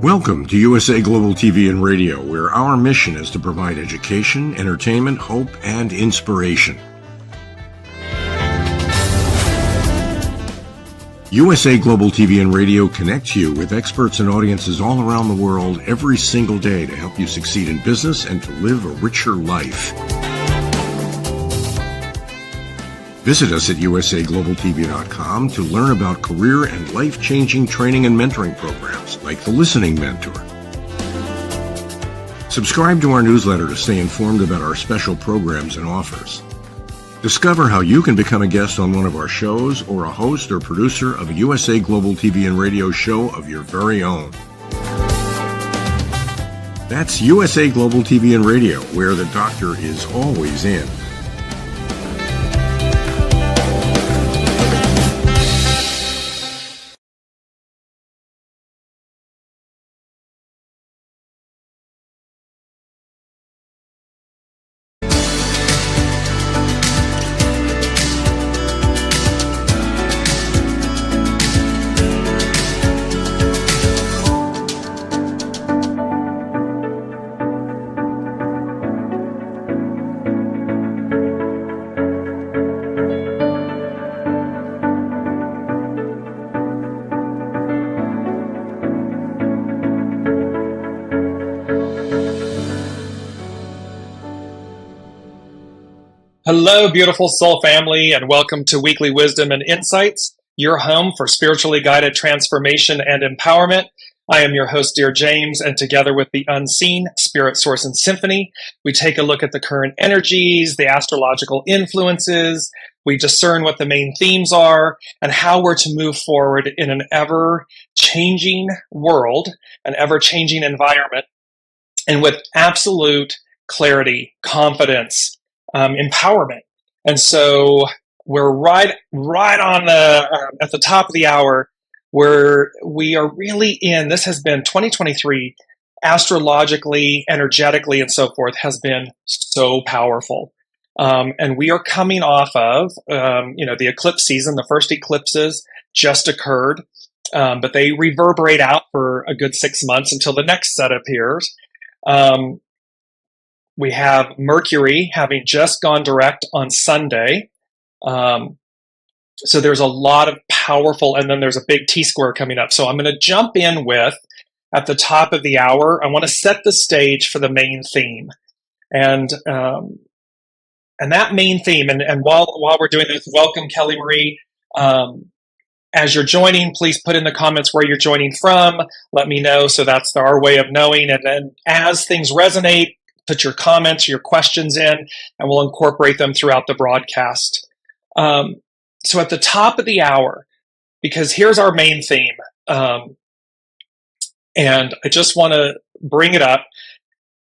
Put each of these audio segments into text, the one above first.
Welcome to USA Global TV and Radio, where our mission is to provide education, entertainment, hope, and inspiration. USA Global TV and Radio connects you with experts and audiences all around the world every single day to help you succeed in business and to live a richer life. Visit us at usaglobaltv.com to learn about career and life-changing training and mentoring programs like the Listening Mentor. Subscribe to our newsletter to stay informed about our special programs and offers. Discover how you can become a guest on one of our shows or a host or producer of a USA Global TV and Radio show of your very own. That's USA Global TV and Radio, where the doctor is always in. Hello, beautiful soul family, and welcome to Weekly Wisdom and Insights, your home for spiritually guided transformation and empowerment. I am your host, Dearjames, and together with the unseen Spirit Source and Symphony, we take a look at the current energies, the astrological influences, we discern what the main themes are, and how we're to move forward in an ever-changing world, an ever-changing environment, and with absolute clarity, confidence, empowerment. And so we're right on at the top of the hour where we are really in. This has been 2023 astrologically, energetically, and so forth has been so powerful. And we are coming off of, the eclipse season. The first eclipses just occurred, but they reverberate out for a good 6 months until the next set appears. We have Mercury having just gone direct on Sunday. So there's a lot of powerful, and then there's a big T-square coming up. So I'm going to jump in with, at the top of the hour, I want to set the stage for the main theme. And that main theme, and while we're doing this, welcome, Kelly Marie. As you're joining, please put in the comments where you're joining from. Let me know, so that's our way of knowing. And then as things resonate, put your comments, your questions in, and we'll incorporate them throughout the broadcast. So at the top of the hour, because here's our main theme, and I just want to bring it up,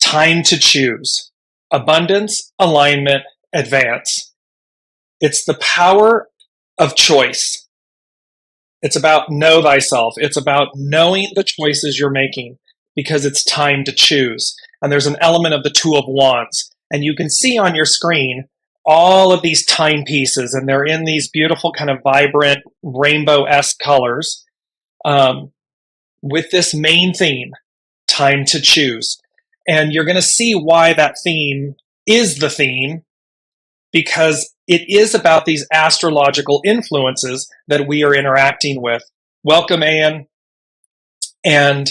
time to choose. Abundance, alignment, advance. It's the power of choice. It's about know thyself. It's about knowing the choices you're making, because it's time to choose. And there's an element of the Two of Wands. And you can see on your screen all of these timepieces, and they're in these beautiful kind of vibrant rainbow-esque colors with this main theme, time to choose. And you're going to see why that theme is the theme, because it is about these astrological influences that we are interacting with. Welcome, Anne. And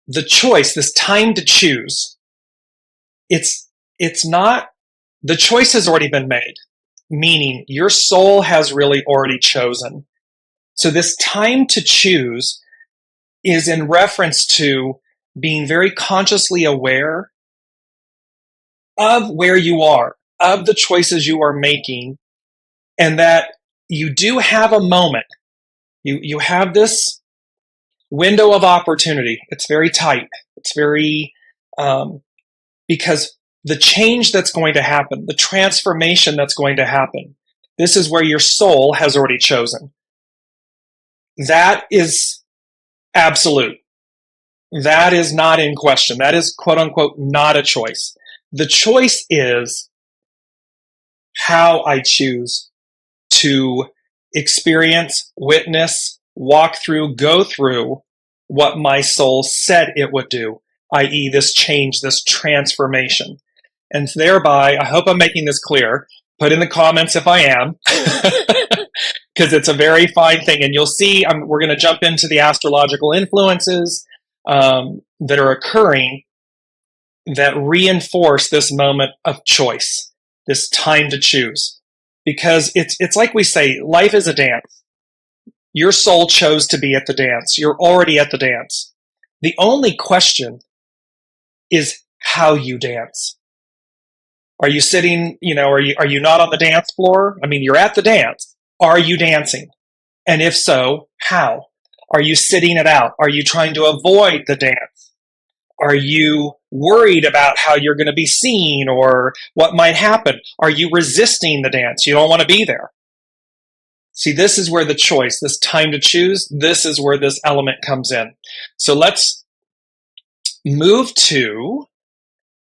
the choice, this time to choose, it's not, the choice has already been made, meaning your soul has really already chosen. So this time to choose is in reference to being very consciously aware of where you are, of the choices you are making, and that you do have a moment. You have this window of opportunity. It's very tight. It's very, because the change that's going to happen, the transformation that's going to happen, this is where your soul has already chosen. That is absolute. That is not in question. That is, quote unquote, not a choice. The choice is how I choose to experience, witness, walk through, go through what my soul said it would do, i.e., this change, this transformation. And thereby, I hope I'm making this clear. Put in the comments if I am, because it's a very fine thing. And you'll see we're going to jump into the astrological influences that are occurring that reinforce this moment of choice, this time to choose. Because it's like we say, life is a dance. Your soul chose to be at the dance. You're already at the dance. The only question is how you dance. Are you sitting, are you not on the dance floor? I mean, you're at the dance. Are you dancing? And if so, how? Are you sitting it out? Are you trying to avoid the dance? Are you worried about how you're going to be seen or what might happen? Are you resisting the dance? You don't want to be there. See, this is where the choice, this time to choose, this is where this element comes in. So let's move to,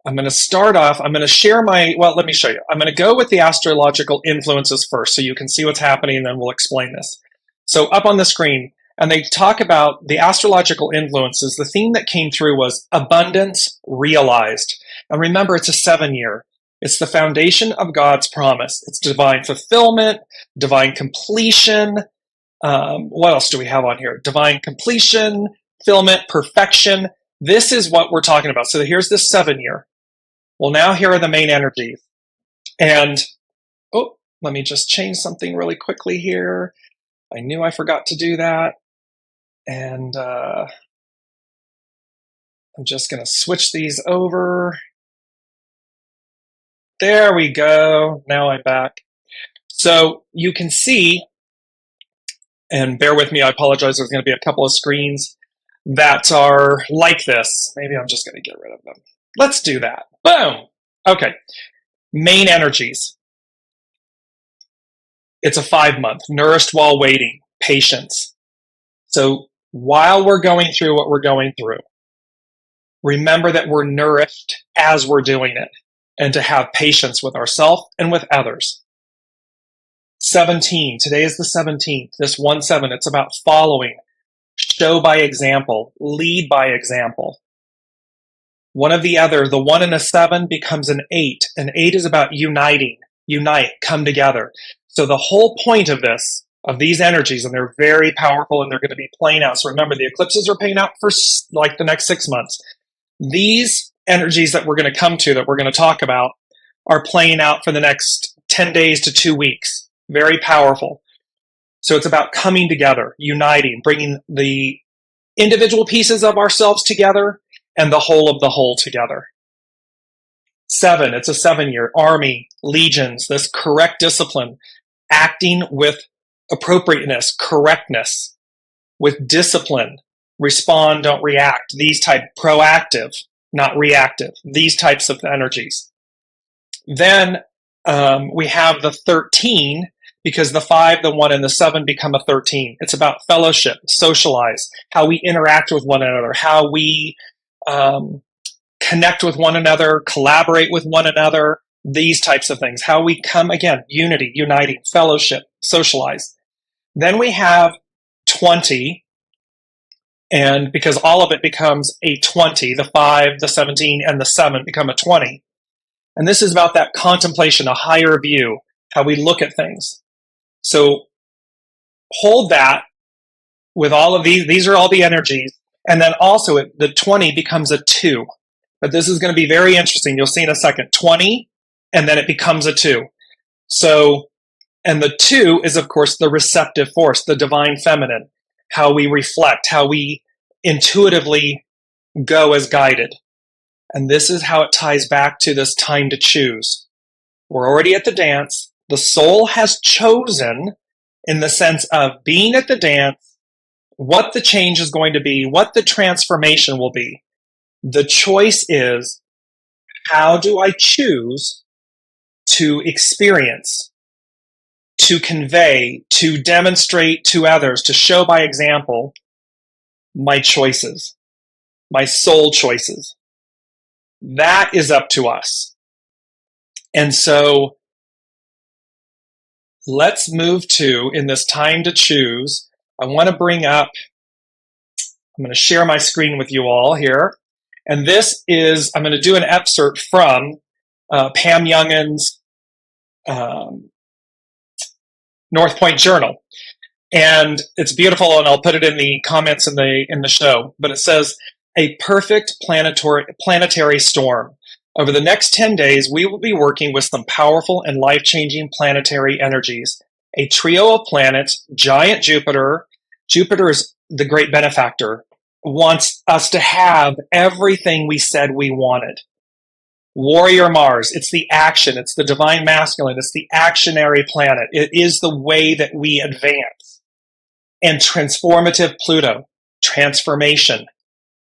I'm going to start off, I'm going to share let me show you. I'm going to go with the astrological influences first so you can see what's happening and then we'll explain this. So up on the screen, and they talk about the astrological influences. The theme that came through was abundance realized. And remember, it's a 7-year. It's the foundation of God's promise. It's divine fulfillment, divine completion. What else do we have on here? Divine completion, fulfillment, perfection. This is what we're talking about. So here's the 7-year. Well, now here are the main energies. And, let me just change something really quickly here. I knew I forgot to do that. And I'm just going to switch these over. There we go. Now I'm back. So you can see, and bear with me, I apologize, there's going to be a couple of screens that are like this. Maybe I'm just going to get rid of them. Let's do that. Boom. Okay. Main energies. It's a 5-month. Nourished while waiting. Patience. So while we're going through what we're going through, remember that we're nourished as we're doing it and to have patience with ourselves and with others. 17. Today is the 17th. This 1-7. It's about following. Show by example. Lead by example. One of the other, the 1 and a 7 becomes an 8. An 8 is about uniting. Unite. Come together. So the whole point of this, of these energies, and they're very powerful and they're going to be playing out. So remember, the eclipses are playing out for like the next 6 months. These energies that we're going to come to, that we're going to talk about, are playing out for the next 10 days to 2 weeks. Very powerful. So it's about coming together, uniting, bringing the individual pieces of ourselves together and the whole of the whole together. 7, it's a 7-year. Army, legions, this correct discipline, acting with appropriateness, correctness, with discipline, respond, don't react, these type, proactive, not reactive, these types of energies. Then we have the 13, because the 5, the 1, and the 7 become a 13. It's about fellowship, socialize, how we interact with one another, how we connect with one another, collaborate with one another, these types of things. How we come, again, unity, uniting, fellowship, socialize. Then we have 20, and because all of it becomes a 20, the 5, the 17, and the 7 become a 20. And this is about that contemplation, a higher view, how we look at things. So hold that with all of these. These are all the energies. And then also the 20 becomes a 2. But this is going to be very interesting. You'll see in a second. 20, and then it becomes a 2. So, and the 2 is, of course, the receptive force, the divine feminine, how we reflect, how we intuitively go as guided. And this is how it ties back to this time to choose. We're already at the dance. The soul has chosen, in the sense of being at the dance, what the change is going to be, what the transformation will be. The choice is, how do I choose to experience, to convey, to demonstrate to others, to show by example my choices, my soul choices. That is up to us. And so let's move to, in this time to choose, I want to bring up I'm going to share my screen with you all here. And this is, I'm going to do an excerpt from Pam Youngin's North Point Journal. And it's beautiful, and I'll put it in the comments in the show. But it says, a perfect planetary storm. Over the next 10 days, we will be working with some powerful and life-changing planetary energies. A trio of planets, giant Jupiter is the great benefactor, wants us to have everything we said we wanted. Warrior Mars, it's the action, it's the divine masculine, it's the actionary planet. It is the way that we advance. And transformative Pluto, transformation.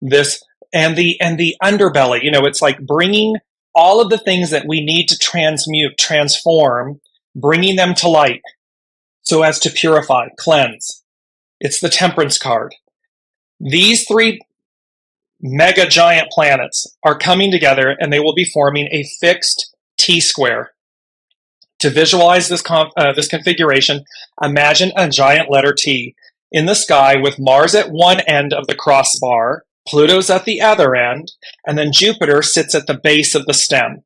This and the underbelly, it's like bringing all of the things that we need to transmute, transform, bringing them to light so as to purify, cleanse. It's the Temperance card. These three mega giant planets are coming together, and they will be forming a fixed T-square. To visualize this configuration, imagine a giant letter T in the sky with Mars at one end of the crossbar, Pluto's at the other end, and then Jupiter sits at the base of the stem.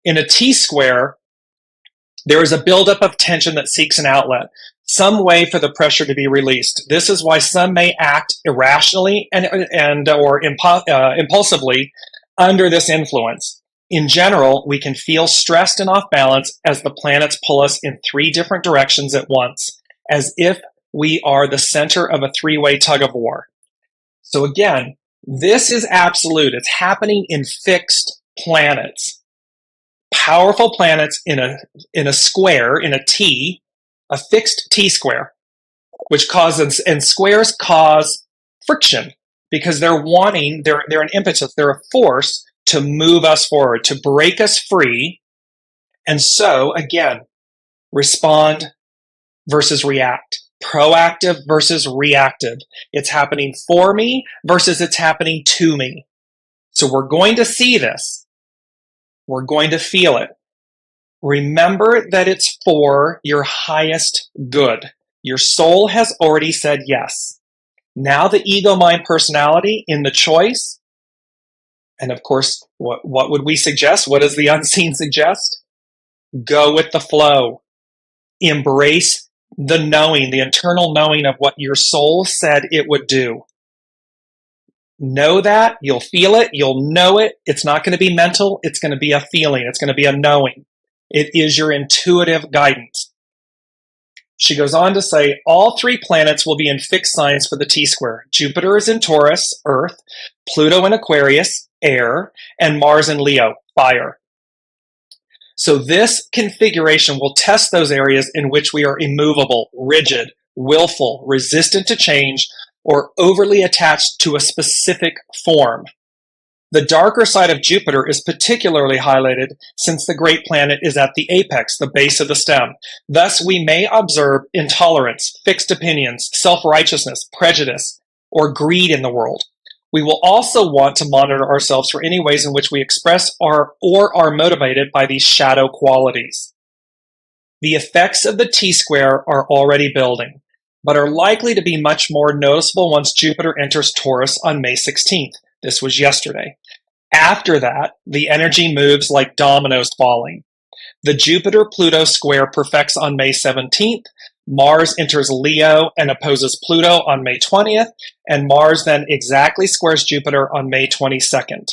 In a T-square, there is a buildup of tension that seeks an outlet, some way for the pressure to be released. This is why some may act irrationally or impulsively under this influence. In general, we can feel stressed and off balance as the planets pull us in three different directions at once, as if we are the center of a three-way tug of war. So again, this is absolute. It's happening in fixed planets. Powerful planets in a square, in a T, a fixed T-square, which causes, and squares cause friction because they're an impetus, they're a force to move us forward, to break us free. And so, again, respond versus react. Proactive versus reactive. It's happening for me versus it's happening to me. So we're going to see this. We're going to feel it. Remember that it's for your highest good. Your soul has already said yes. Now the ego, mind, personality in the choice. And of course, what would we suggest? What does the unseen suggest? Go with the flow. Embrace the knowing, the internal knowing of what your soul said it would do. Know that, you'll feel it, you'll know it. It's not going to be mental, it's going to be a feeling, it's going to be a knowing. It is your intuitive guidance. She goes on to say, all three planets will be in fixed signs for the T-square. Jupiter is in Taurus, Earth, Pluto in Aquarius, air, and Mars in Leo, fire. So this configuration will test those areas in which we are immovable, rigid, willful, resistant to change, or overly attached to a specific form. The darker side of Jupiter is particularly highlighted since the great planet is at the apex, the base of the stem. Thus, we may observe intolerance, fixed opinions, self-righteousness, prejudice, or greed in the world. We will also want to monitor ourselves for any ways in which we express or are motivated by these shadow qualities. The effects of the T-square are already building, but are likely to be much more noticeable once Jupiter enters Taurus on May 16th. This was yesterday. After that, the energy moves like dominoes falling. The Jupiter-Pluto square perfects on May 17th. Mars enters Leo and opposes Pluto on May 20th, and Mars then exactly squares Jupiter on May 22nd.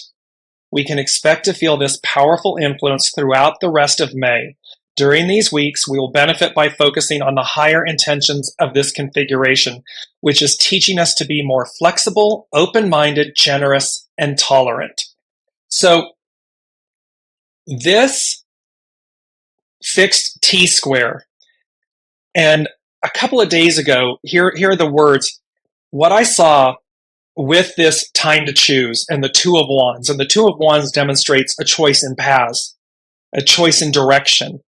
We can expect to feel this powerful influence throughout the rest of May. During these weeks, we will benefit by focusing on the higher intentions of this configuration, which is teaching us to be more flexible, open-minded, generous, and tolerant. So, this fixed T-square, and a couple of days ago, here are the words. What I saw with this time to choose and the Two of Wands, and the Two of Wands demonstrates a choice in paths, a choice in direction,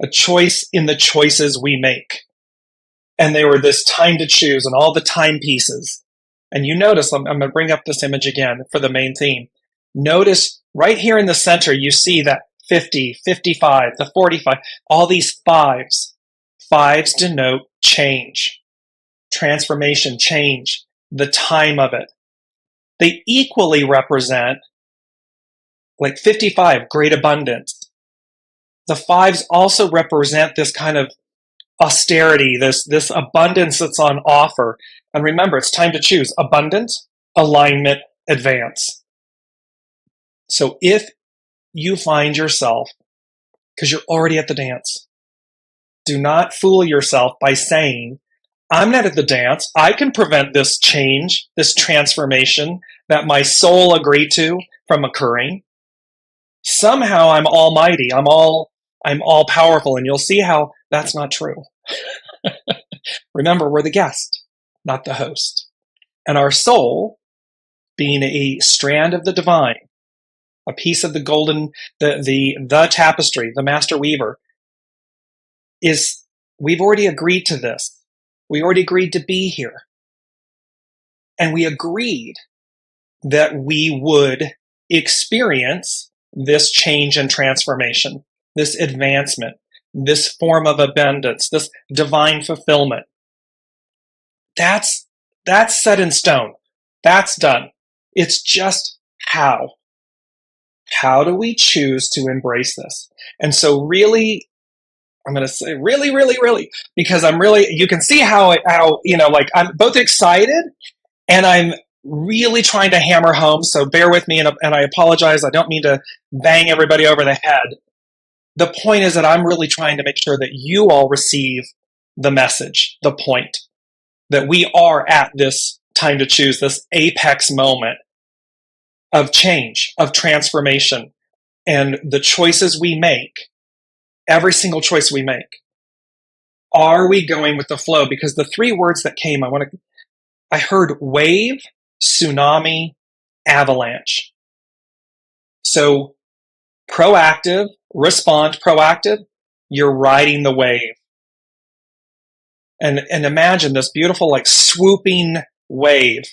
a choice in the choices we make. And they were this time to choose and all the timepieces. And you notice, I'm going to bring up this image again for the main theme. Notice right here in the center, you see that 50, 55, the 45, all these fives. Fives denote change, transformation, change. the time of it. They equally represent like 55, great abundance. The fives also represent this kind of austerity, this abundance that's on offer. And remember, it's time to choose abundance, alignment, advance. So if you find yourself, because you're already at the dance, do not fool yourself by saying, I'm not at the dance. I can prevent this change, this transformation that my soul agreed to from occurring. Somehow I'm almighty. I'm all powerful. And you'll see how that's not true. Remember, we're the guest, not the host. And our soul, being a strand of the divine, a piece of the golden, the tapestry, the master weaver, we've already agreed to this. We already agreed to be here. And we agreed that we would experience this change and transformation, this advancement, this form of abundance, this divine fulfillment. That's set in stone. That's done. It's just how. How do we choose to embrace this? And so really, I'm going to say really, because you can see how, like I'm both excited and I'm really trying to hammer home. So bear with me. And I apologize. I don't mean to bang everybody over the head. The point is that I'm really trying to make sure that you all receive the message, the point, that we are at this time to choose, this apex moment of change, of transformation, and the choices we make, every single choice we make. Are we going with the flow? Because the three words that came, I heard wave, tsunami, avalanche. So proactive, respond, proactive, you're riding the wave. And imagine this beautiful, like swooping wave.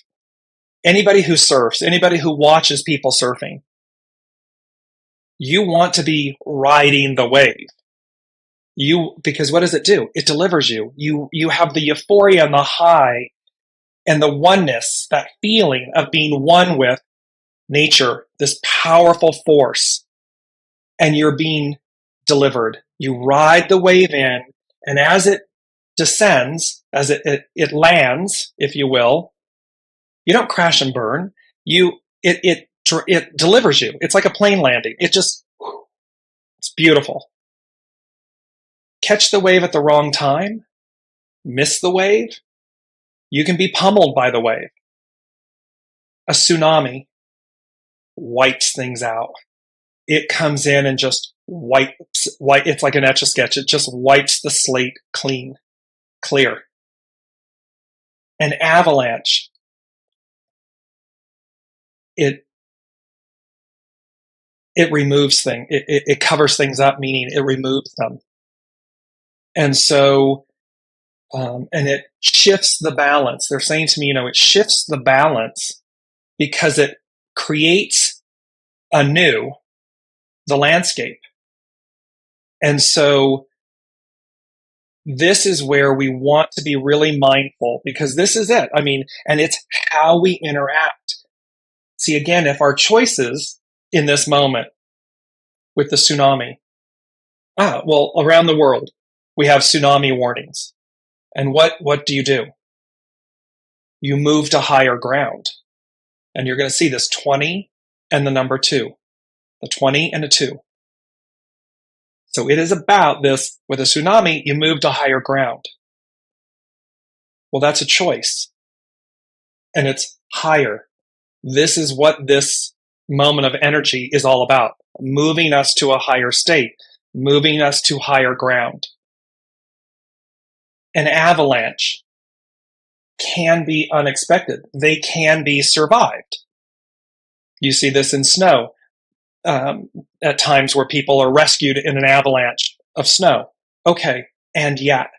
Anybody who surfs, anybody who watches people surfing, you want to be riding the wave. Because what does it do? It delivers you. You have the euphoria and the high and the oneness, that feeling of being one with nature, this powerful force, and you're being delivered. You ride the wave in, and as it descends, as it lands, if you will, you don't crash and burn. It delivers you. It's like a plane landing. It's beautiful. Catch the wave at the wrong time, miss the wave, you can be pummeled by the wave. A tsunami wipes things out. It comes in and just wipes, it's like an Etch-a-Sketch. It just wipes the slate clear. An avalanche, it removes things. It covers things up, meaning it removes them. And so, and it shifts the balance. They're saying to me, it shifts the balance because it creates anew the landscape. And so this is where we want to be really mindful, because this is it. And it's how we interact. See, again, if our choices in this moment with the tsunami, around the world, we have tsunami warnings. And what do? You move to higher ground. And you're going to see this 20 and the number 2. The 20 and the 2. So it is about this, with a tsunami, you move to higher ground. Well, that's a choice. And it's higher. This is what this moment of energy is all about. Moving us to a higher state. Moving us to higher ground. An avalanche can be unexpected. They can be survived. You see this in snow. At times where people are rescued in an avalanche of snow. Okay, and yet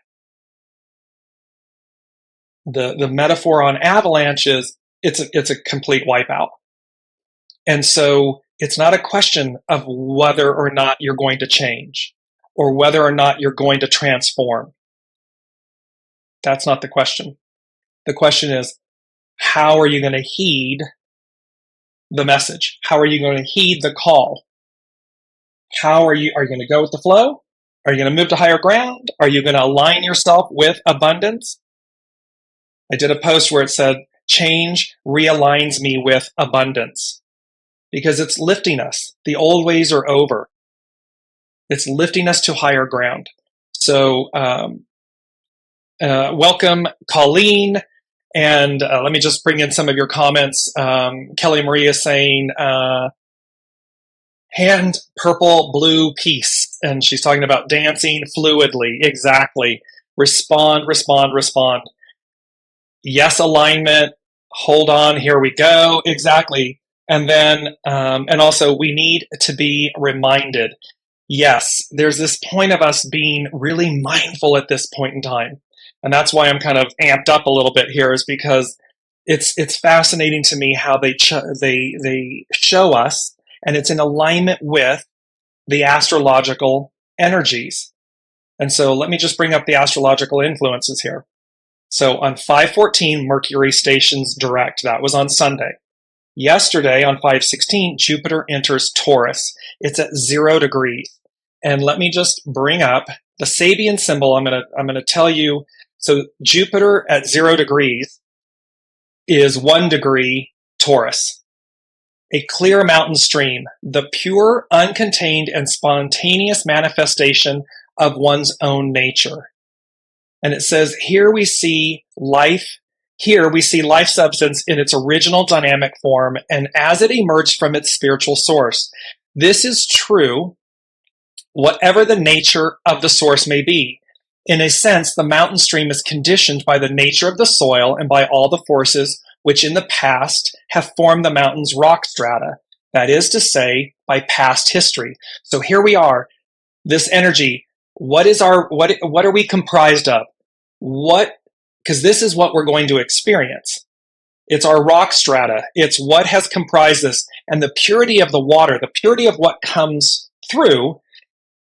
the metaphor on avalanche is it's a complete wipeout. And so it's not a question of whether or not you're going to change or whether or not you're going to transform. That's not the question. The question is, how are you going to heed the message? How are you going to heed the call? Are you going to go with the flow? Are you going to move to higher ground? Are you going to align yourself with abundance? I did a post where it said, change realigns me with abundance, because it's lifting us. The old ways are over. It's lifting us to higher ground. So welcome, Colleen. And let me just bring in some of your comments. Kelly Marie is saying, hand, purple, blue, peace. And she's talking about dancing fluidly. Exactly. Respond, respond, respond. Yes, alignment. Hold on. Here we go. Exactly. And then, and also we need to be reminded. Yes, there's this point of us being really mindful at this point in time. And that's why I'm kind of amped up a little bit here, is because it's fascinating to me how they show us, and it's in alignment with the astrological energies. And so let me just bring up the astrological influences here. So on 5/14, Mercury stations direct. That was on Sunday. Yesterday on 5/16, Jupiter enters Taurus. It's at 0 degrees. And let me just bring up the Sabian symbol. I'm gonna tell you. So Jupiter at 0 degrees is 1 degree Taurus. A clear mountain stream, the pure, uncontained, and spontaneous manifestation of one's own nature. And it says, here we see life substance in its original dynamic form and as it emerged from its spiritual source. This is true, whatever the nature of the source may be. In a sense, the mountain stream is conditioned by the nature of the soil and by all the forces which in the past have formed the mountain's rock strata. That is to say, by past history. So here we are, this energy. What are we comprised of? Because this is what we're going to experience. It's our rock strata. It's what has comprised this. And the purity of the water, the purity of what comes through,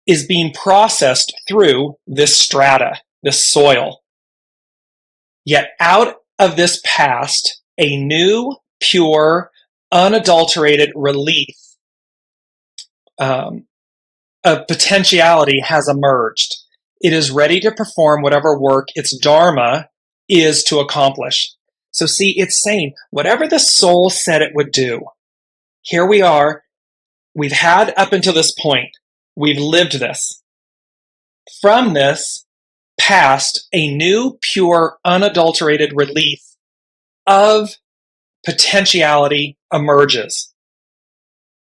is being processed through this strata, this soil. Yet out of this past, a new, pure, unadulterated release of potentiality has emerged. It is ready to perform whatever work its dharma is to accomplish. So see, it's saying whatever the soul said it would do. Here we are. We've had up until this point. We've lived this. From this past, a new, pure, unadulterated release of potentiality emerges.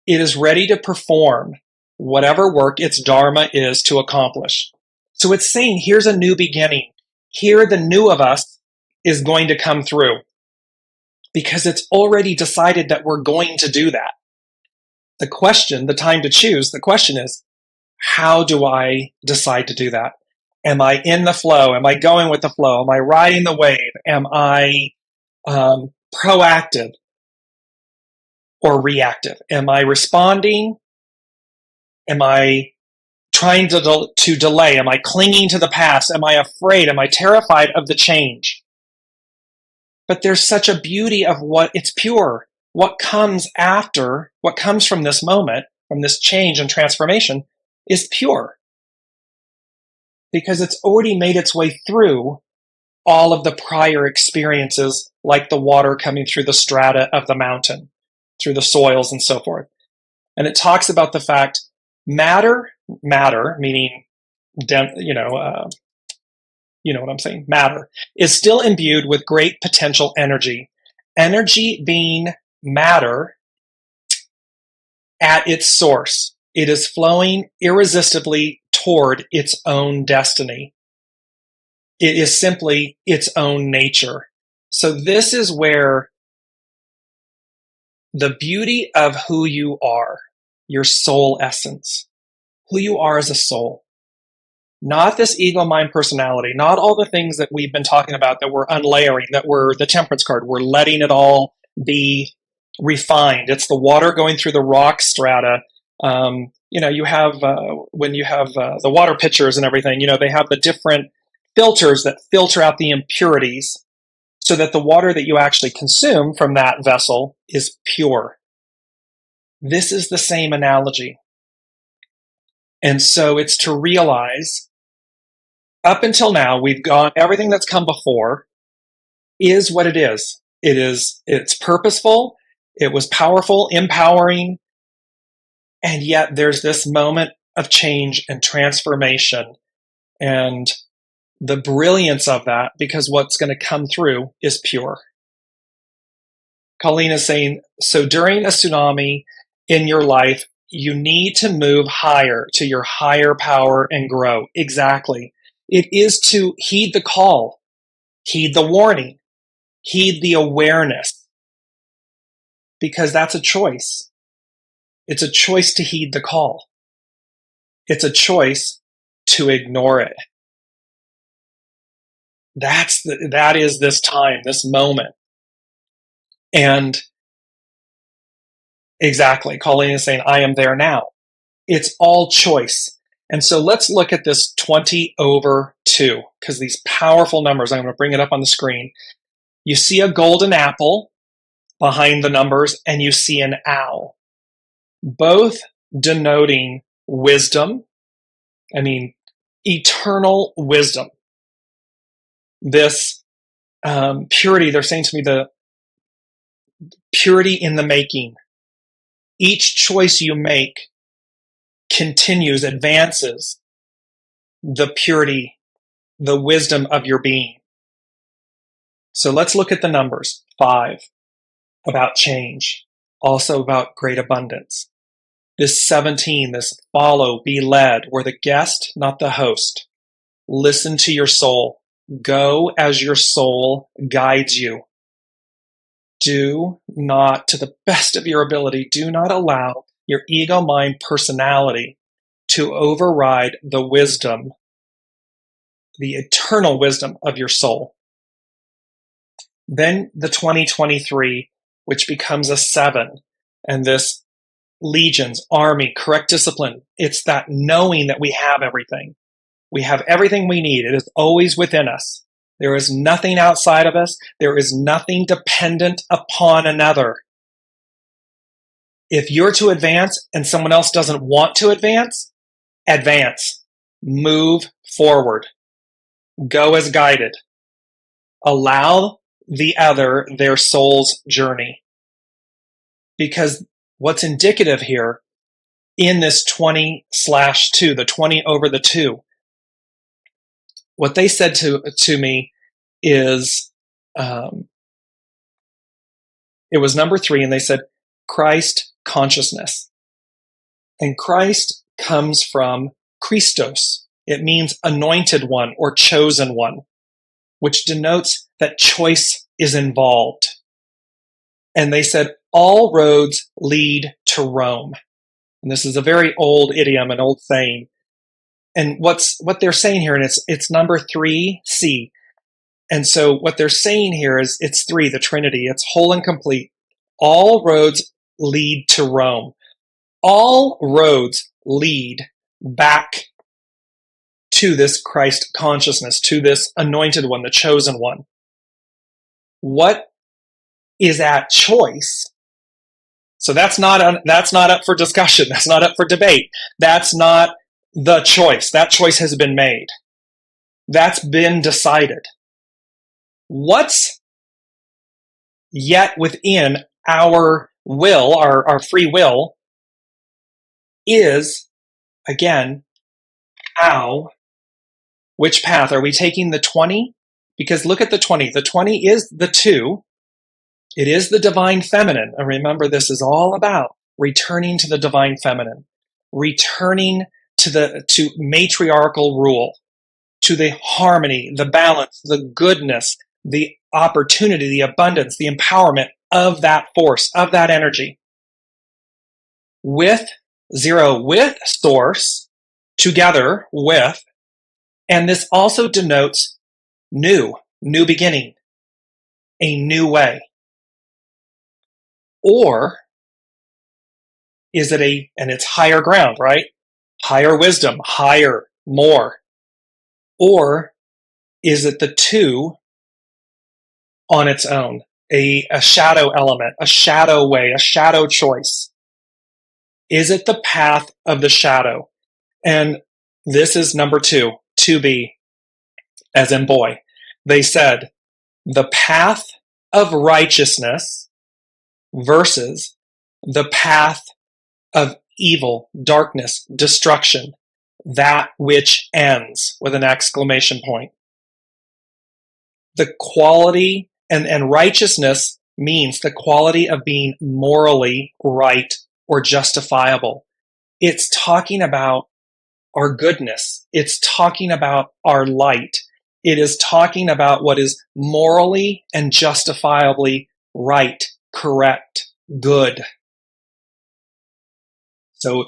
It is ready to perform whatever work its dharma is to accomplish. So it's saying, here's a new beginning. Here, the new of us is going to come through, because it's already decided that we're going to do that. The question, the time to choose, the question is, how do I decide to do that? Am I in the flow? Am I going with the flow? Am I riding the wave? Am I proactive or reactive? Am I responding? Am I trying to delay? Am I clinging to the past? Am I afraid? Am I terrified of the change? But there's such a beauty of what it's pure. What comes after, what comes from this moment, from this change and transformation, is pure. Because it's already made its way through all of the prior experiences, like the water coming through the strata of the mountain, through the soils and so forth. And it talks about the fact matter, meaning, you know what I'm saying, matter, is still imbued with great potential energy. Energy being matter at its source. It is flowing irresistibly toward its own destiny. It is simply its own nature. So this is where the beauty of who you are, your soul essence, who you are as a soul, not this ego, mind, personality, not all the things that we've been talking about that we're unlayering, that we're the temperance card, we're letting it all be refined. It's the water going through the rock strata. You have, when you have the water pitchers and everything, they have the different filters that filter out the impurities so that the water that you actually consume from that vessel is pure. This is the same analogy. And so it's to realize, up until now, we've gone, everything that's come before is what it is. It's purposeful, it was powerful, empowering, and yet there's this moment of change and transformation and the brilliance of that, because what's going to come through is pure. Colleen is saying, so during a tsunami in your life, you need to move higher to your higher power and grow. Exactly. It is to heed the call, heed the warning, heed the awareness, because that's a choice. It's a choice to heed the call. It's a choice to ignore it. That is this time, this moment. And exactly, Colleen is saying, I am there now. It's all choice. And so let's look at this 20/2, because these powerful numbers, I'm going to bring it up on the screen. You see a golden apple behind the numbers, and you see an owl, both denoting wisdom. I mean, eternal wisdom. This purity, they're saying to me, the purity in the making. Each choice you make continues, advances the purity, the wisdom of your being. So let's look at the numbers. 5, about change, also about great abundance. This 17, this follow, be led, we're the guest, not the host. Listen to your soul. Go as your soul guides you. Do not, to the best of your ability, do not allow your ego, mind, personality to override the wisdom, the eternal wisdom of your soul. Then the 2023, which becomes a 7, and this legions, army, correct discipline. It's that knowing that we have everything. We have everything we need. It is always within us. There is nothing outside of us. There is nothing dependent upon another. If you're to advance and someone else doesn't want to advance, advance. Move forward. Go as guided. Allow the other their soul's journey. Because what's indicative here in this 20/2, the 20/2, what they said to me is, it was number 3, and they said, Christ consciousness. And Christ comes from Christos. It means anointed one or chosen one, which denotes that choice is involved. And they said, all roads lead to Rome. And this is a very old idiom, an old saying. And what they're saying here, and it's number 3C. And so what they're saying here is it's 3, the Trinity. It's whole and complete. All roads lead to Rome. All roads lead back to this Christ consciousness, to this anointed one, the chosen one. What is at choice? So that's not up for discussion. That's not up for debate. That's not the choice. That choice has been made. That's been decided. What's yet within our will, our free will, is, again, which path? Are we taking the 20? Because look at the 20. The 20 is the 2. It is the divine feminine. And remember, this is all about returning to the divine feminine, returning to matriarchal rule, to the harmony, the balance, the goodness, the opportunity, the abundance, the empowerment of that force, of that energy. With 0, with source, together with, and this also denotes new beginning, a new way. Or is it and it's higher ground, right? Higher wisdom, higher, more. Or is it the 2 on its own, a shadow element, a shadow way, a shadow choice? Is it the path of the shadow? And this is number 2, to be, as in boy. They said, the path of righteousness versus the path of evil, darkness, destruction, that which ends, with an exclamation point. The quality, and righteousness means the quality of being morally right or justifiable. It's talking about our goodness. It's talking about our light. It is talking about what is morally and justifiably right, correct, good. So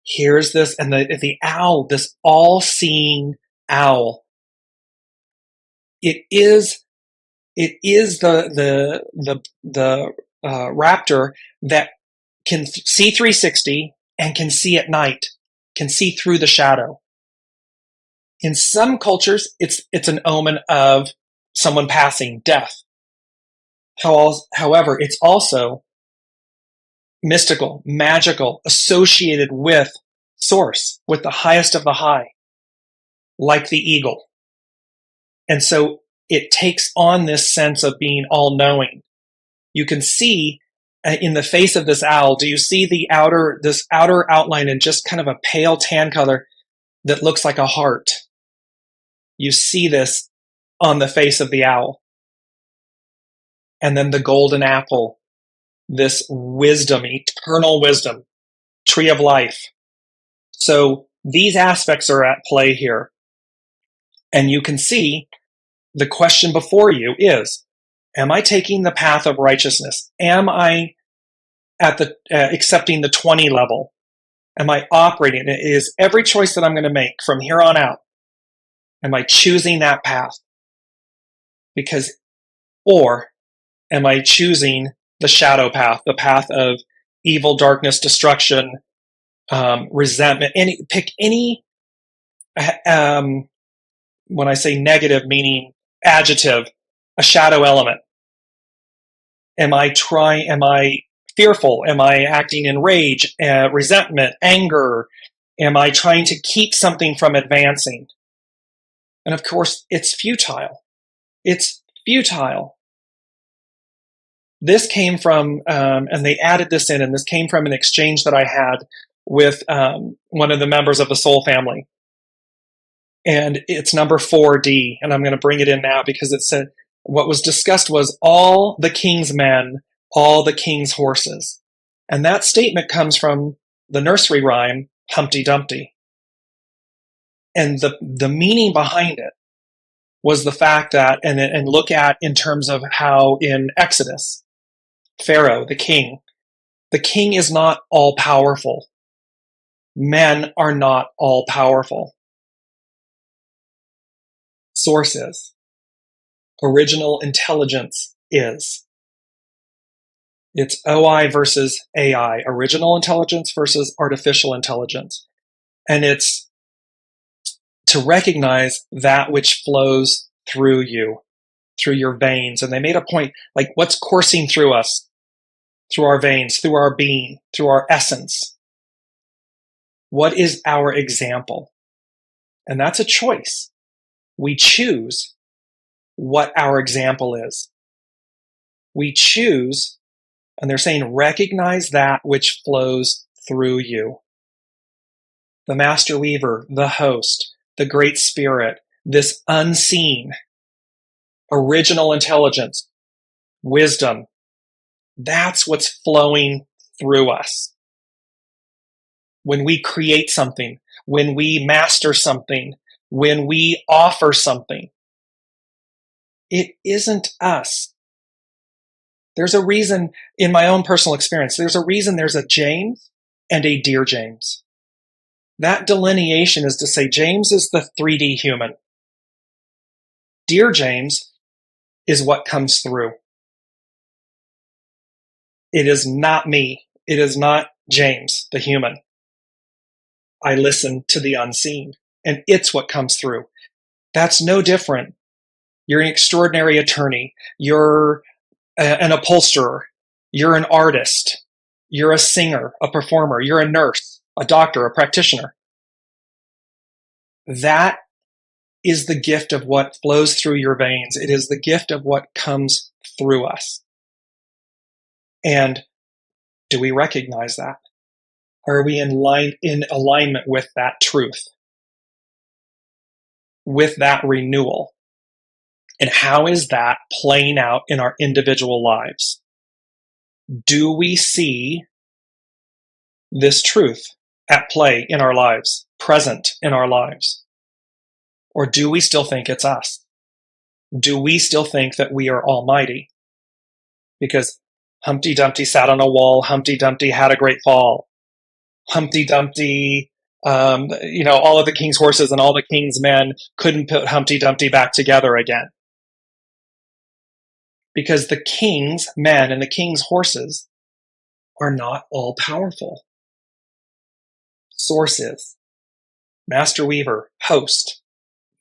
here's this, and the owl, this all-seeing owl. It is the raptor that can see 360 and can see at night, can see through the shadow. In some cultures, it's an omen of someone passing, death. However, it's also mystical, magical, associated with source, with the highest of the high, like the eagle. And so it takes on this sense of being all-knowing. You can see in the face of this owl, do you see this outer outline in just kind of a pale tan color that looks like a heart? You see this on the face of the owl. And then the golden apple, this wisdom, eternal wisdom, tree of life. So these aspects are at play here. And you can see the question before you is, am I taking the path of righteousness? Am I at the accepting the 20 level? Am I operating? Is every choice that I'm going to make from here on out, am I choosing that path? Or am I choosing the shadow path, the path of evil, darkness, destruction, resentment? Pick any, when I say negative, meaning adjective, a shadow element. Am I fearful? Am I acting in rage, resentment, anger? Am I trying to keep something from advancing? And of course, it's futile. It's futile. This came from, and they added this in, and this came from an exchange that I had with one of the members of the Soul family. And it's number 4D, and I'm going to bring it in now because it said, what was discussed was all the king's men, all the king's horses. And that statement comes from the nursery rhyme, Humpty Dumpty. And the meaning behind it was the fact that, and look at in terms of how in Exodus, Pharaoh, the king is not all powerful. Men are not all powerful. Source is. Original intelligence is. It's OI versus AI, original intelligence versus artificial intelligence. And it's to recognize that which flows through you, through your veins. And they made a point, like what's coursing through us, through our veins, through our being, through our essence. What is our example? And that's a choice. We choose what our example is. We choose, and they're saying, recognize that which flows through you. The master weaver, the host, the great spirit, this unseen, original intelligence, wisdom, that's what's flowing through us. When we create something, when we master something, when we offer something, it isn't us. There's a reason, in my own personal experience, there's a reason there's a James and a Dearjames. That delineation is to say James is the 3D human. Dearjames is what comes through. It is not me. It is not James, the human. I listen to the unseen, and it's what comes through. That's no different You're an extraordinary attorney. You're an upholsterer. You're an artist. You're a singer, a performer. You're a nurse, a doctor, a practitioner. That is the gift of what flows through your veins. It is the gift of what comes through us. And do we recognize that? Are we in alignment with that truth? With that renewal? And how is that playing out in our individual lives? Do we see this truth at play in our lives, present in our lives? Or do we still think it's us? Do we still think that we are almighty? Because Humpty Dumpty sat on a wall, Humpty Dumpty had a great fall. Humpty Dumpty, all of the king's horses and all the king's men couldn't put Humpty Dumpty back together again. Because the king's men and the king's horses are not all powerful. Source is. Master Weaver, host.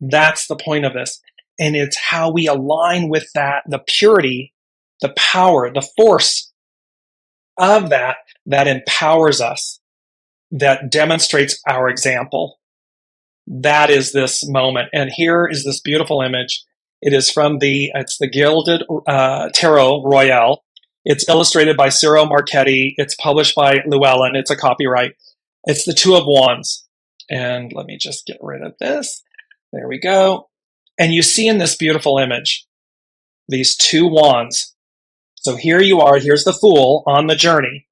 That's the point of this. And it's how we align with that, the purity, the power, the force of that empowers us, that demonstrates our example. That is this moment. And here is this beautiful image. It is from it's the Gilded Tarot Royale. It's illustrated by Cyril Marchetti. It's published by Llewellyn. It's a copyright. It's the Two of Wands. And let me just get rid of this. There we go. And you see in this beautiful image, these two wands. So here you are, here's the Fool on the journey.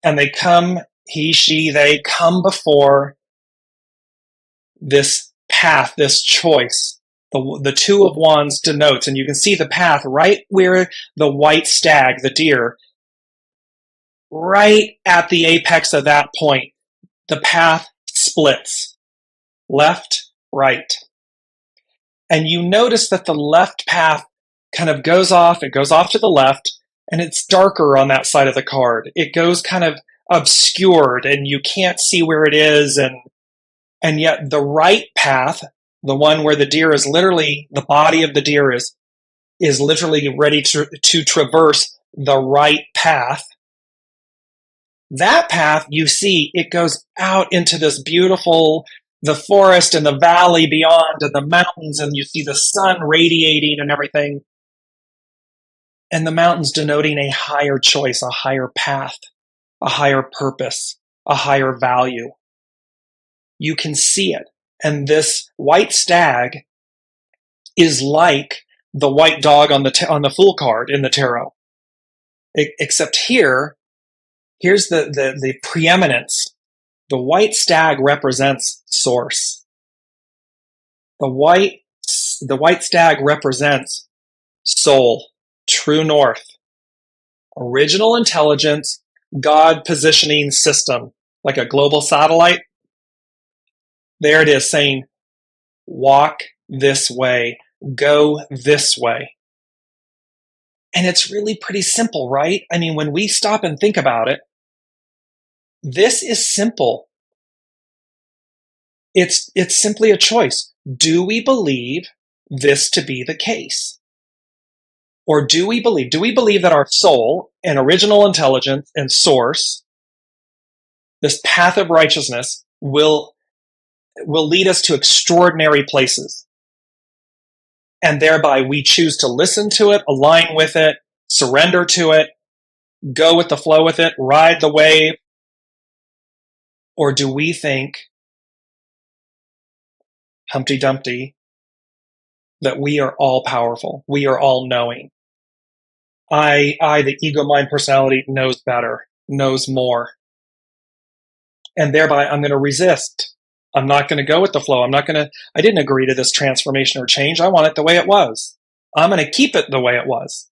And they come, he, she, they come before this path, this choice. The Two of Wands denotes, and you can see the path right where the white stag, the deer, right at the apex of that point, the path splits. Left, right. And you notice that the left path kind of goes off, it goes off to the left, and it's darker on that side of the card. It goes kind of obscured, and you can't see where it is, and yet the right path, the one where the deer is literally, the body of the deer is literally ready to traverse the right path. That path, you see, it goes out into this beautiful, the forest and the valley beyond and the mountains, and you see the sun radiating and everything. And the mountains denoting a higher choice, a higher path, a higher purpose, a higher value. You can see it. And this white stag is like the white dog on the Fool card in the tarot. Except here's the preeminence. The white stag represents source. The white stag represents soul, true north, original intelligence, God positioning system, like a global satellite. There it is saying, walk this way, go this way. And it's really pretty simple, right? I mean, when we stop and think about it, this is simple. It's simply a choice. Do we believe this to be the case? Or do we believe that our soul and original intelligence and source, this path of righteousness, will lead us to extraordinary places? And thereby we choose to listen to it, align with it, surrender to it, go with the flow with it, ride the wave? Or do we think, Humpty Dumpty, that we are all powerful, we are all knowing? I, the ego mind personality, knows better, knows more. And thereby I'm going to resist. I'm not going to go with the flow. I didn't agree to this transformation or change. I want it the way it was. I'm going to keep it the way it was.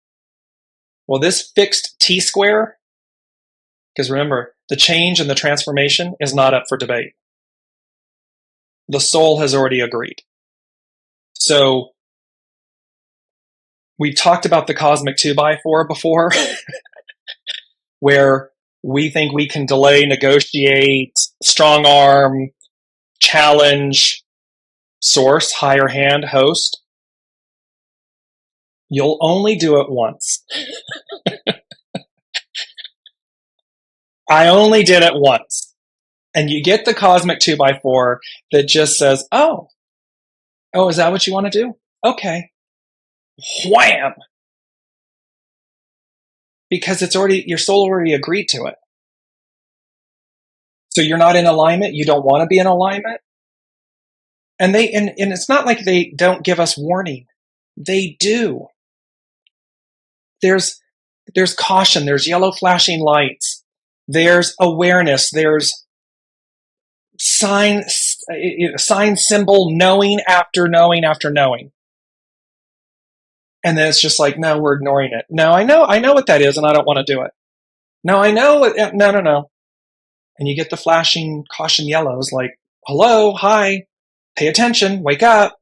Well, this fixed T-square, because remember, the change and the transformation is not up for debate. The soul has already agreed. So we've talked about the cosmic 2x4 before, where we think we can delay, negotiate, strong arm, challenge, source, higher hand, host. You'll only do it once. I only did it once. And you get the cosmic 2x4 that just says, oh, is that what you want to do? Okay. Wham! Because your soul already agreed to it. So you're not in alignment. You don't want to be in alignment. And it's not like they don't give us warning. They do. There's caution. There's yellow flashing lights. There's awareness. There's sign, symbol, knowing after knowing after knowing. And then it's just like, no, we're ignoring it. No, I know what that is, and I don't want to do it. No, I know it. No. And you get the flashing caution yellows like, hello, hi, pay attention, wake up.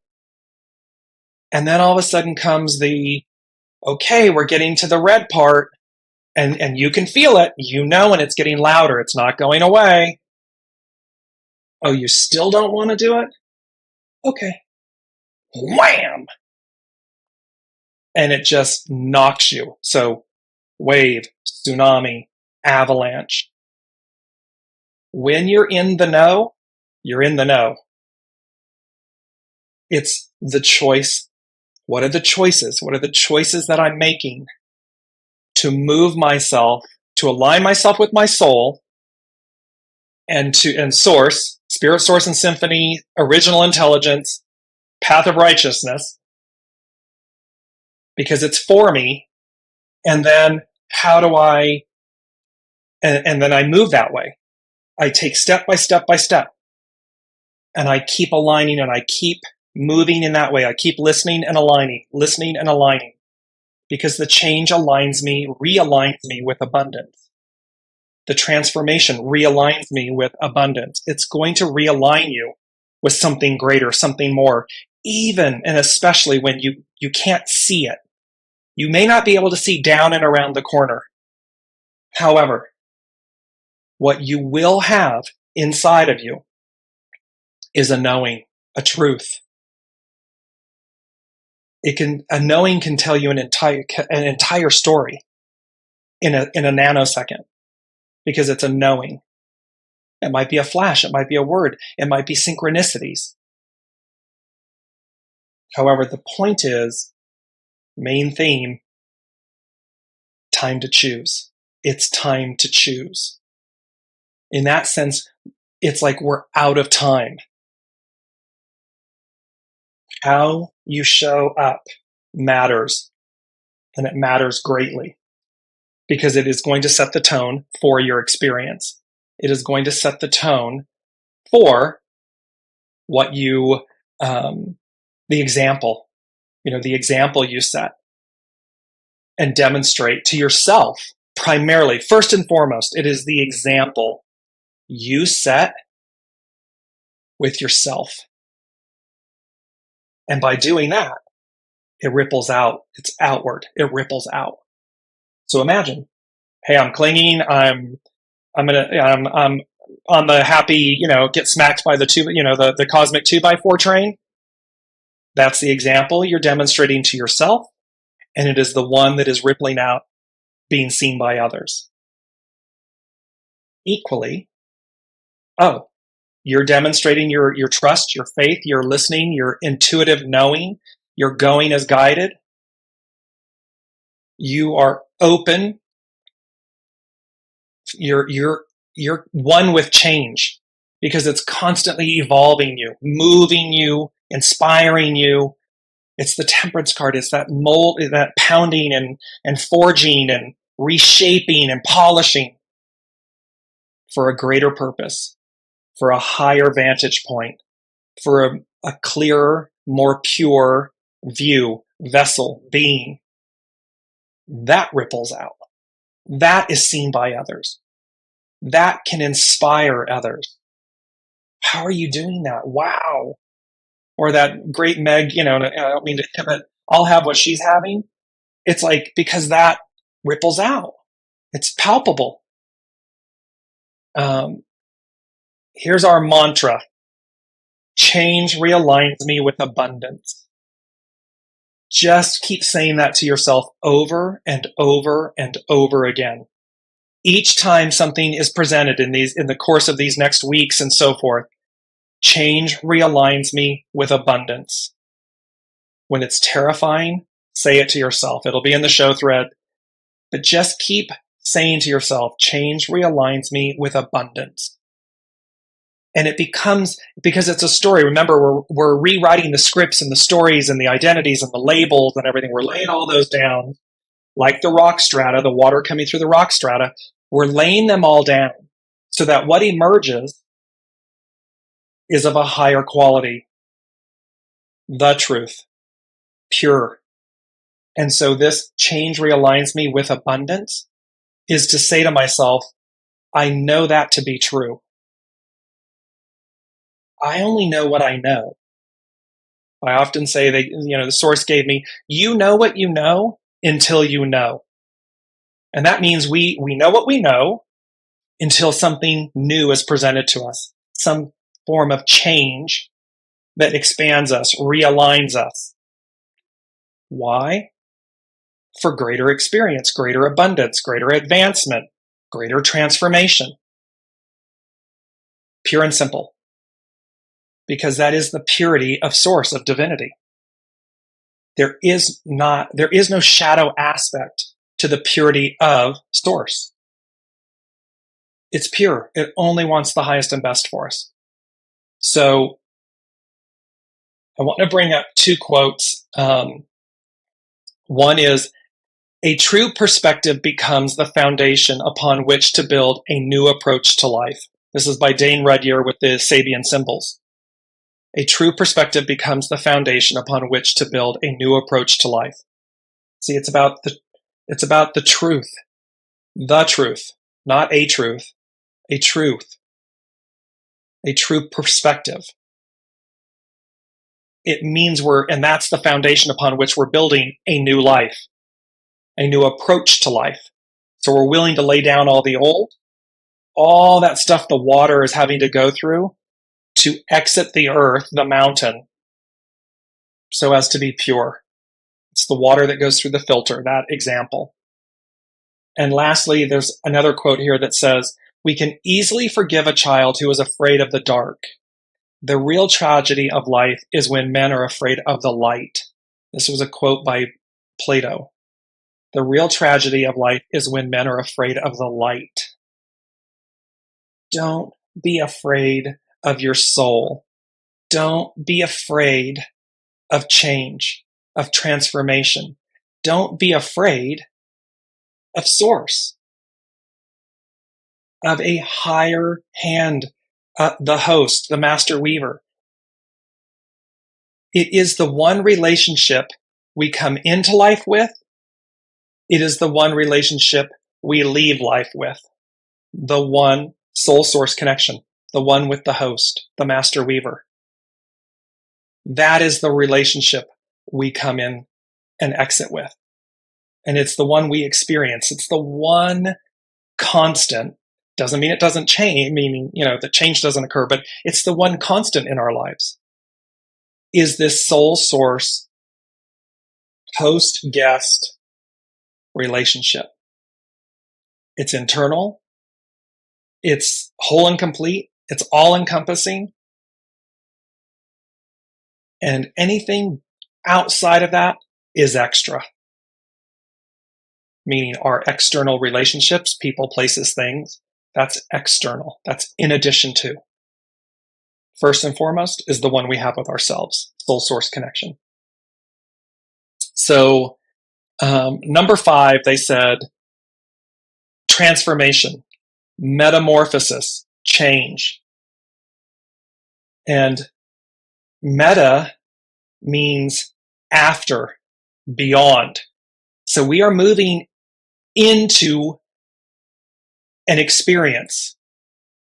And then all of a sudden comes the, okay, we're getting to the red part, and you can feel it, and it's getting louder. It's not going away. Oh, you still don't want to do it? Okay. Wham! And it just knocks you. So wave, tsunami, avalanche. When you're in the know, you're in the know. It's the choice. What are the choices? What are the choices that I'm making to move myself, to align myself with my soul and source, spirit, source, and symphony, original intelligence, path of righteousness, because it's for me. And then how do I, and then I move that way. I take step by step by step, and I keep aligning, and I keep moving in that way. I keep listening and aligning, because the change realigns me with abundance. The transformation realigns me with abundance. It's going to realign you with something greater, something more, even and especially when you can't see it. You may not be able to see down and around the corner. However, what you will have inside of you is a knowing, a truth. A knowing can tell you an entire story in a nanosecond, because it's a knowing. It might be a flash, it might be a word, it might be synchronicities. However, the point is, main theme, time to choose. It's time to choose. In that sense, it's like we're out of time. How you show up matters, and it matters greatly, because it is going to set the tone for your experience. It is going to set the tone for what you, the example you set and demonstrate to yourself. Primarily, first and foremost, it is the example you set with yourself. And by doing that, it ripples out. It's outward. It ripples out. So imagine, hey, I'm clinging. I'm on the happy, get smacked by the cosmic 2x4 train. That's the example you're demonstrating to yourself. And it is the one that is rippling out, being seen by others. Equally, you're demonstrating your trust, your faith, your listening, your intuitive knowing, your going as guided. You are open. You're one with change, because it's constantly evolving you, moving you, inspiring you. It's the temperance card. It's that mold, that pounding and forging and reshaping and polishing for a greater purpose, for a higher vantage point, for a clearer, more pure view, vessel, being. That ripples out. That is seen by others. That can inspire others. How are you doing that? Wow. Or that great Meg, I don't mean to, but I'll have what she's having. It's like, because that ripples out. It's palpable. Here's our mantra. Change realigns me with abundance. Just keep saying that to yourself over and over and over again. Each time something is presented in the course of these next weeks and so forth, change realigns me with abundance. When it's terrifying, say it to yourself. It'll be in the show thread. But just keep saying to yourself, change realigns me with abundance. And it becomes, because it's a story. Remember, we're rewriting the scripts and the stories and the identities and the labels and everything. We're laying all those down like the rock strata, the water coming through the rock strata. We're laying them all down so that what emerges is of a higher quality. The truth. Pure. And so this change realigns me with abundance is to say to myself, I know that to be true. I only know what I know. I often say that, the source gave me, you know what you know until you know. And that means we know what we know until something new is presented to us, some form of change that expands us, realigns us. Why? For greater experience, greater abundance, greater advancement, greater transformation. Pure and simple. Because that is the purity of source, of divinity. There is no shadow aspect to the purity of source. It's pure. It only wants the highest and best for us. So I want to bring up two quotes. One is, a true perspective becomes the foundation upon which to build a new approach to life. This is by Dane Rudhyar with the SABIAN symbols. A true perspective becomes the foundation upon which to build a new approach to life. See, it's about the truth, not a truth, a truth, a true perspective. It means and that's the foundation upon which we're building a new life, a new approach to life. So we're willing to lay down all the old, all that stuff the water is having to go through to exit the earth, the mountain, so as to be pure. It's the water that goes through the filter, that example. And lastly, there's another quote here that says, we can easily forgive a child who is afraid of the dark. The real tragedy of life is when men are afraid of the light. This was a quote by Plato. The real tragedy of life is when men are afraid of the light. Don't be afraid of your soul. Don't be afraid of change, of transformation. Don't be afraid of source, of a higher hand, the host, the master weaver. It is the one relationship we come into life with. It is the one relationship we leave life with. The one soul source connection, the one with the host, the master weaver. That is the relationship we come in and exit with. And it's the one we experience. It's the one constant. Doesn't mean it doesn't change, meaning, that change doesn't occur, but it's the one constant in our lives. Is this soul source host-guest relationship. It's internal. It's whole and complete. It's all-encompassing. And anything outside of that is extra. Meaning our external relationships, people, places, things, that's external. That's in addition to. First and foremost is the one we have with ourselves, soul source connection. So, number 5, they said, transformation, metamorphosis, change. And meta means after, beyond. So we are moving into an experience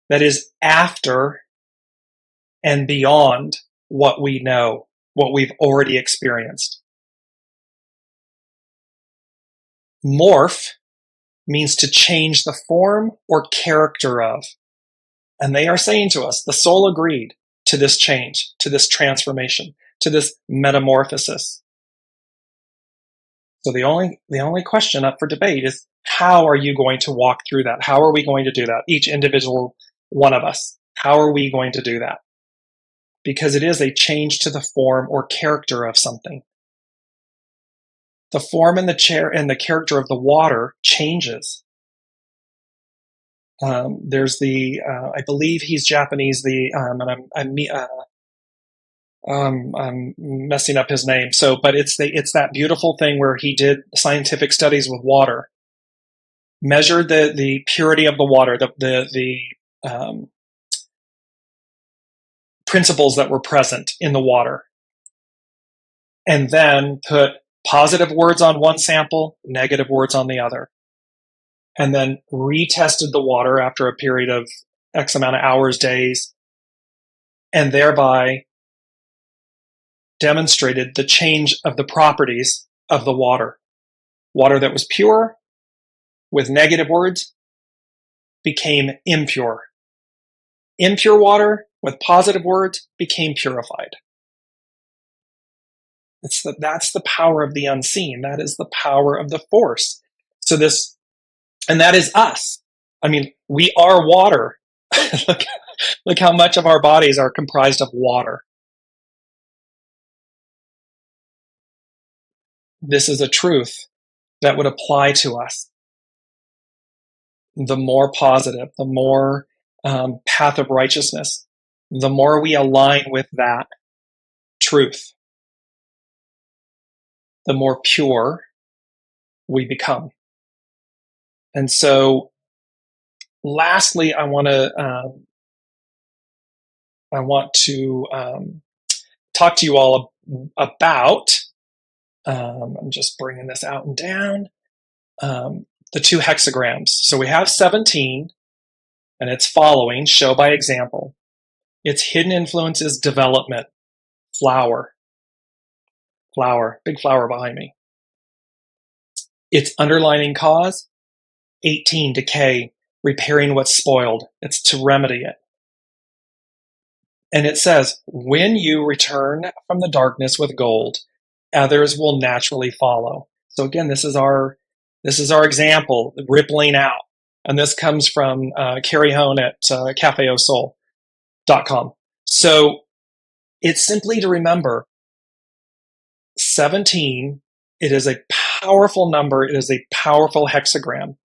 that is after and beyond what we know, what we've already experienced. Morph means to change the form or character of. And they are saying to us, the soul agreed to this change, to this transformation, to this metamorphosis. So the only question up for debate is, how are you going to walk through that? How are we going to do that? Each individual one of us. How are we going to do that? Because it is a change to the form or character of something. The form and the character of the water changes. There's I believe he's Japanese. I'm messing up his name. But it's that beautiful thing where he did scientific studies with water, measured the purity of the water, the principles that were present in the water, and then put positive words on one sample, negative words on the other, and then retested the water after a period of X amount of hours, days, and thereby demonstrated the change of the properties of the water. Water that was pure with negative words became impure. Impure water with positive words became purified. That's the power of the unseen. That is the power of the force. And that is us. I mean, we are water. Look how much of our bodies are comprised of water. This is a truth that would apply to us. The more positive, the more path of righteousness, the more we align with that truth, the more pure we become. And so, lastly, I want to talk to you all about. I'm just bringing this out and down. The two hexagrams. So we have 17, and it's following, show by example. Its hidden influence is development, flower, big flower behind me. Its underlining cause, 18, decay, repairing what's spoiled. It's to remedy it. And it says, when you return from the darkness with gold, others will naturally follow. So again, this is our example, rippling out. And this comes from Carrie Hone at cafeausoul.com. So it's simply to remember 17, it is a powerful number. It is a powerful hexagram.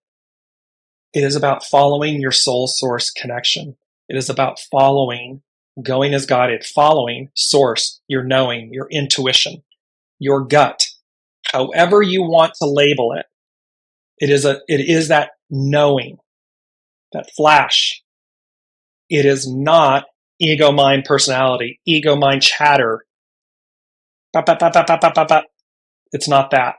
It is about following your soul source connection. It is about following, going as guided, following source, your knowing, your intuition, your gut, however you want to label it. It is that knowing, that flash. It is not ego, mind, personality, ego, mind, chatter. It's not that.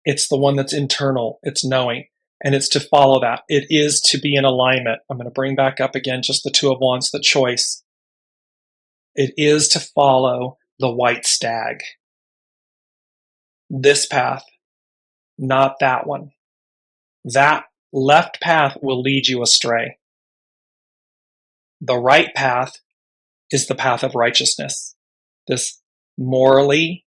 It's the one that's internal. It's knowing. And it's to follow that. It is to be in alignment. I'm going to bring back up again just the Two of Wands, the choice. It is to follow the white stag. This path, not that one. That left path will lead you astray. The right path is the path of righteousness. This morally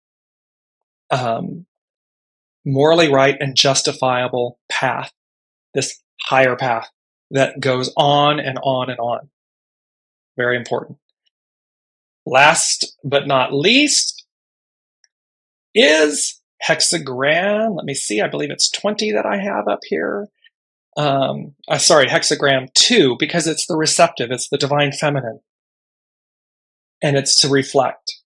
right and justifiable path. This higher path that goes on and on and on. Very important. Last but not least is hexagram. Let me see. I believe it's 20 that I have up here. Hexagram 2, because it's the receptive. It's the divine feminine. And it's to reflect.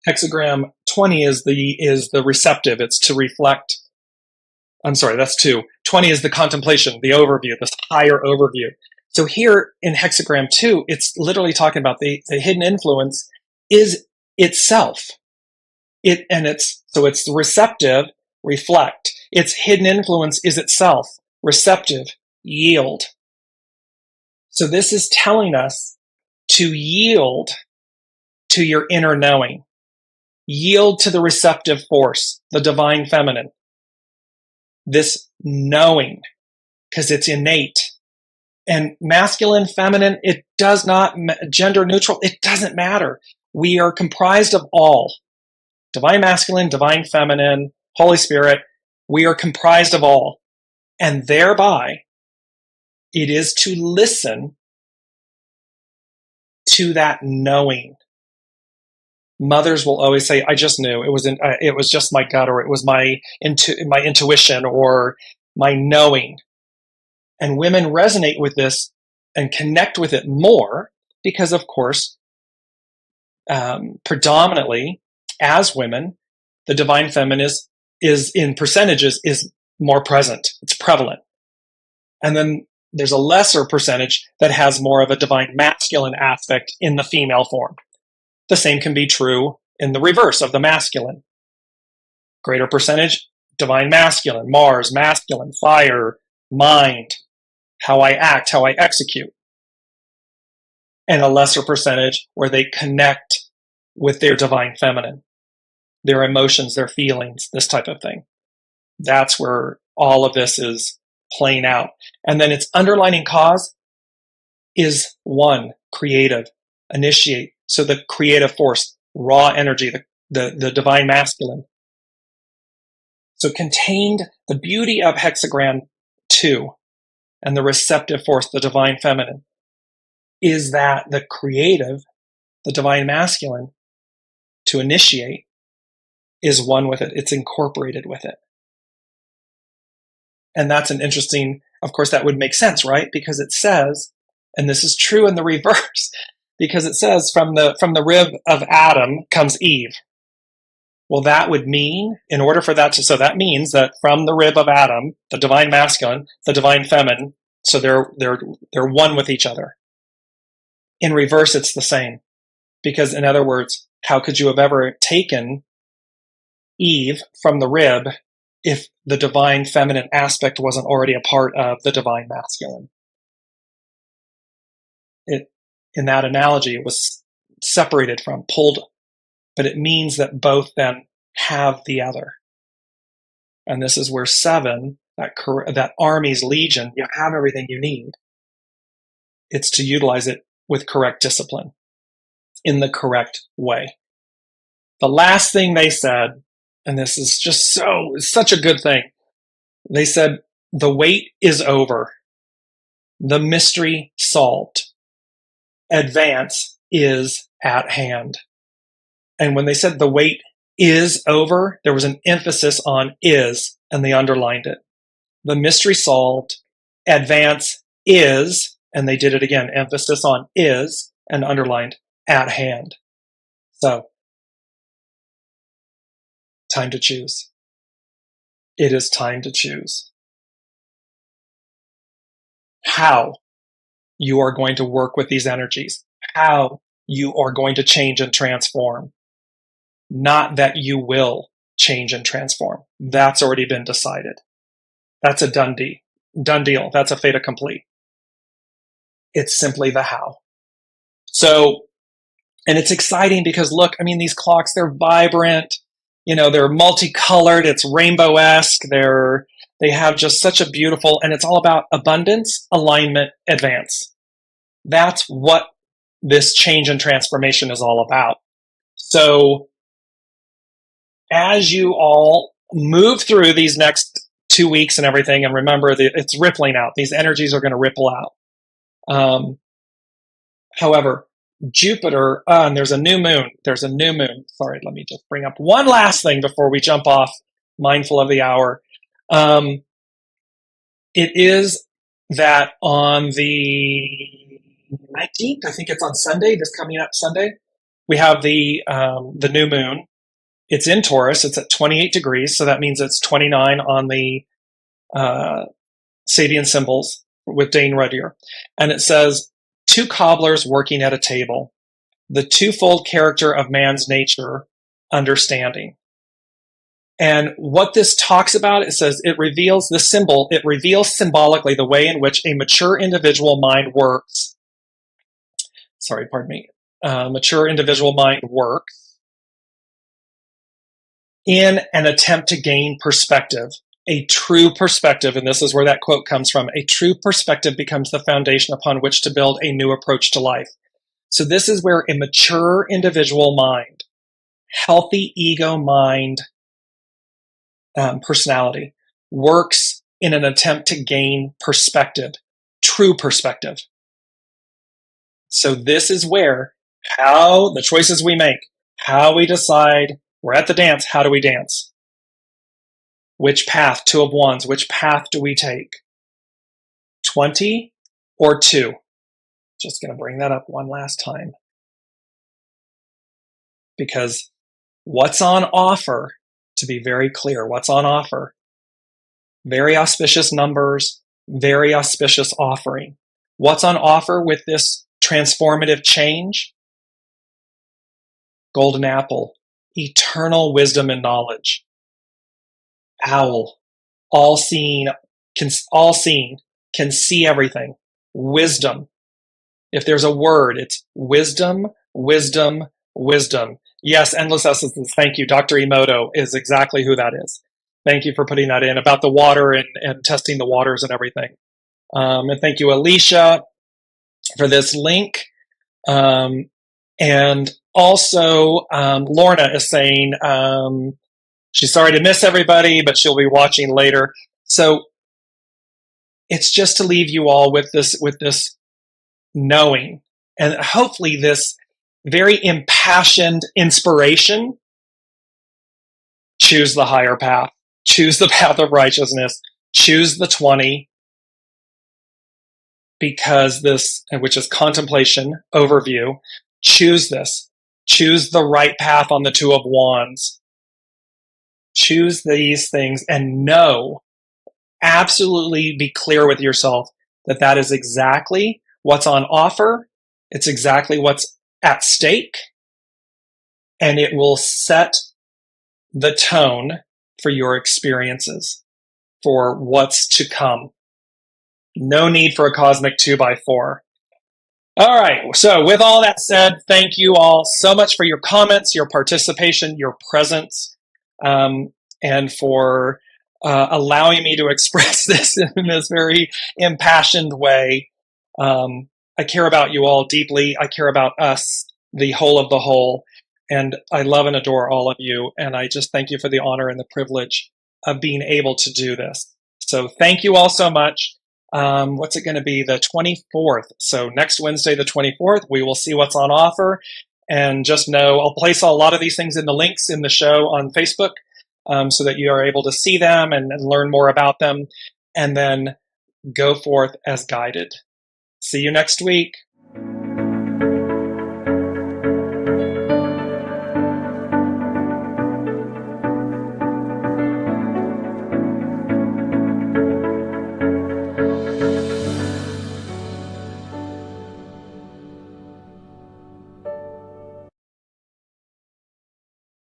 Hexagram 20 is the receptive. It's to reflect. I'm sorry, that's 2. 20 is the contemplation, the overview, this higher overview. So here in hexagram 2, it's literally talking about the hidden influence is itself. It's the receptive, reflect. Its hidden influence is itself, receptive, yield. So this is telling us to yield to your inner knowing. Yield to the receptive force, the divine feminine. This knowing, because it's innate. And masculine, feminine, it does not, gender neutral, it doesn't matter. We are comprised of all. Divine masculine, divine feminine, Holy Spirit, we are comprised of all. And thereby, it is to listen to that knowing. Mothers will always say, I just knew. It was just my gut, or it was my intuition, or my knowing. And women resonate with this and connect with it more because, of course, predominantly as women, the divine feminine is in percentages is more present. It's prevalent. And then there's a lesser percentage that has more of a divine masculine aspect in the female form. The same can be true in the reverse of the masculine. Greater percentage, divine masculine, Mars, masculine, fire, mind, how I act, how I execute. And a lesser percentage where they connect with their divine feminine, their emotions, their feelings, this type of thing. That's where all of this is playing out. And then its underlining cause is one, creative, initiate. So the creative force, raw energy, the divine masculine. So contained the beauty of hexagram 2 and the receptive force, the divine feminine, is that the creative, the divine masculine, to initiate, is one with it. It's incorporated with it. And that's an interesting, of course, that would make sense, right? Because it says, and this is true in the reverse, because it says from the rib of Adam comes Eve. Well, that would mean, in order for that to, so that means that from the rib of Adam, the divine masculine, the divine feminine, so they're one with each other. In reverse, it's the same. Because in other words, how could you have ever taken Eve from the rib if the divine feminine aspect wasn't already a part of the divine masculine? In that analogy, it was separated from, pulled, but it means that both then have the other. And this is where 7, that army's legion, you have everything you need. It's to utilize it with correct discipline, in the correct way. The last thing they said, and this is just such a good thing, they said, the wait is over. The mystery solved. Advance is at hand. And when they said the wait is over, there was an emphasis on is, and they underlined it. The mystery solved. Advance is, and they did it again, emphasis on is, and underlined at hand. So, time to choose. It is time to choose how you are going to work with these energies, how you are going to change and transform. Not that you will change and transform. That's already been decided. That's a done deal. That's a fait accompli. It's simply the how. So, and it's exciting because look, I mean, these clocks, they're vibrant, they're multicolored, it's rainbow-esque, they have just such a beautiful, and it's all about abundance, alignment, advance. That's what this change and transformation is all about. So, as you all move through these next 2 weeks and everything, and remember that it's rippling out. These energies are going to ripple out. However, Jupiter, and there's a new moon. Sorry, let me just bring up one last thing before we jump off, mindful of the hour. It is that on the 19th, I think it's on Sunday, this coming up Sunday, we have the new moon. It's in Taurus. It's at 28 degrees, so that means it's 29 on the Sabian symbols with Dane Ruddier. And it says, 2 cobblers working at a table, the twofold character of man's nature, understanding. And what this talks about, it says it reveals symbolically the way in which a mature individual mind works. Mature individual mind works in an attempt to gain perspective. A true perspective, and this is where that quote comes from, a true perspective becomes the foundation upon which to build a new approach to life. So this is where a mature individual mind healthy ego mind personality works in an attempt to gain perspective, true perspective. So this is where how the choices we make, how we decide, we're at the dance, how do we dance? Which path, 2 of Wands, which path do we take? 20 or 2? Just going to bring that up one last time. Because what's on offer, to be very clear, what's on offer? Very auspicious numbers, very auspicious offering. What's on offer with this transformative change? Golden apple, eternal wisdom and knowledge. Owl, all-seeing, can see everything. Wisdom. If there's a word, it's wisdom, wisdom, wisdom. Yes, endless essences. Thank you. Dr. Emoto is exactly who that is. Thank you for putting that in about the water and testing the waters and everything. And thank you, Alicia, for this link. And also, Lorna is saying she's sorry to miss everybody, but she'll be watching later. So it's just to leave you all with this knowing, and hopefully this very impassioned inspiration. Choose the higher path. Choose the path of righteousness. Choose the 20, because this, which is contemplation overview, choose this. Choose the right path on the 2 of Wands. Choose these things and know, absolutely be clear with yourself that that is exactly what's on offer. It's exactly what's at stake, and it will set the tone for your experiences, for what's to come. No need for a cosmic 2x4. All right. So with all that said, thank you all so much for your comments, your participation, your presence, and for allowing me to express this in this very impassioned way. I care about you all deeply. I care about us, the whole of the whole. And I love and adore all of you. And I just thank you for the honor and the privilege of being able to do this. So thank you all so much. What's it going to be? The 24th. So next Wednesday, the 24th, we will see what's on offer. And just know, I'll place a lot of these things in the links in the show on Facebook, so that you are able to see them and learn more about them, and then go forth as guided. See you next week.